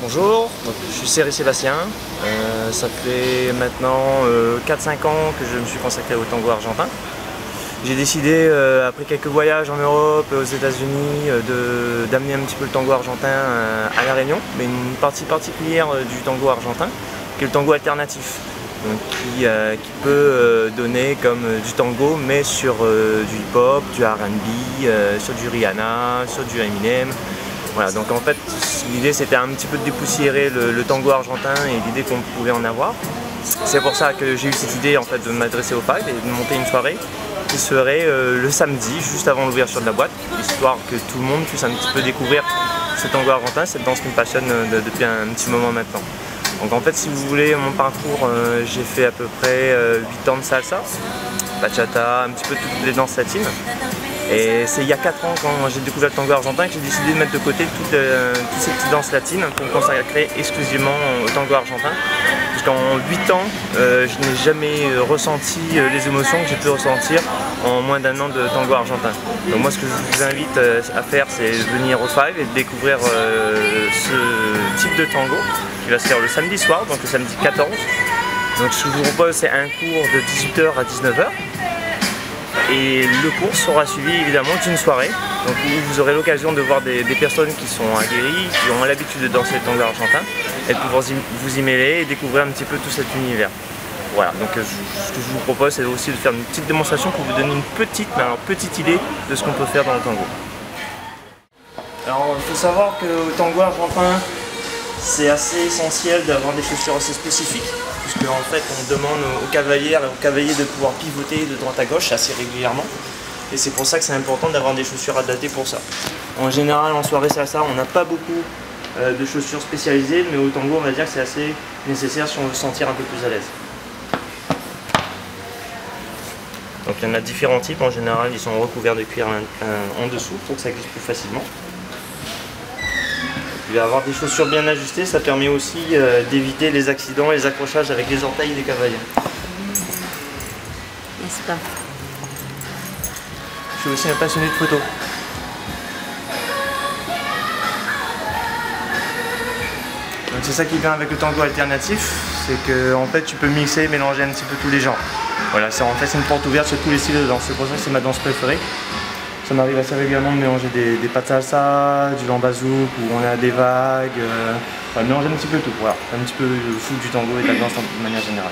Bonjour, je suis Céry Sébastien. Ça fait maintenant 4-5 ans que je me suis consacré au tango argentin. J'ai décidé, après quelques voyages en Europe, aux États-Unis, d'amener un petit peu le tango argentin à La Réunion, mais une partie particulière du tango argentin, qui est le tango alternatif, donc qui peut donner comme du tango, mais sur du hip-hop, du R&B, sur du Rihanna, sur du Eminem. Voilà, donc en fait l'idée c'était un petit peu de dépoussiérer le tango argentin et l'idée qu'on pouvait en avoir. C'est pour ça que j'ai eu cette idée en fait de m'adresser aux Five et de monter une soirée qui serait le samedi juste avant l'ouverture de la boîte, histoire que tout le monde puisse un petit peu découvrir ce tango argentin, cette danse qui me passionne depuis un petit moment maintenant. Donc en fait, si vous voulez mon parcours, j'ai fait à peu près 8 ans de salsa, bachata, un petit peu toutes les danses latines. Et c'est il y a 4 ans, quand j'ai découvert le tango argentin, que j'ai décidé de mettre de côté toutes ces petites danses latines pour me consacrer exclusivement au tango argentin. Parce qu'en 8 ans, je n'ai jamais ressenti les émotions que j'ai pu ressentir en moins d'1 an de tango argentin. Donc moi, ce que je vous invite à faire, c'est venir au Five et de découvrir ce type de tango qui va se faire le samedi soir, donc le samedi 14. Donc ce que je vous propose, c'est un cours de 18 h à 19 h. Et le cours sera suivi évidemment d'une soirée, donc où vous aurez l'occasion de voir des personnes qui sont aguerries, qui ont l'habitude de danser le tango argentin, et de pouvoir vous y mêler et découvrir un petit peu tout cet univers. Voilà, donc ce que je vous propose, c'est aussi de faire une petite démonstration pour vous donner une petite idée de ce qu'on peut faire dans le tango. Alors il faut savoir qu'au tango argentin, c'est assez essentiel d'avoir des chaussures assez spécifiques, puisque en fait on demande aux cavaliers de pouvoir pivoter de droite à gauche assez régulièrement, et c'est pour ça que c'est important d'avoir des chaussures adaptées pour ça. En général en soirée salsa on n'a pas beaucoup de chaussures spécialisées, mais au tango on va dire que c'est assez nécessaire si on veut se sentir un peu plus à l'aise. Donc il y en a différents types, en général ils sont recouverts de cuir en dessous pour que ça glisse plus facilement. Il va avoir des chaussures bien ajustées, ça permet aussi d'éviter les accidents et les accrochages avec les orteils des cavaliers. N'est-ce pas? Je suis aussi un passionné de photo. Donc c'est ça qui est bien avec le tango alternatif, c'est que en fait tu peux mixer, mélanger un petit peu tous les genres. Voilà, en fait c'est une porte ouverte sur tous les styles de danse, c'est pour ça que c'est ma danse préférée. Ça m'arrive assez régulièrement de mélanger des pas de salsa, du lambazouk, où on a des vagues, enfin mélanger un petit peu tout, voilà, un petit peu le foot du tango et de la danse de manière générale.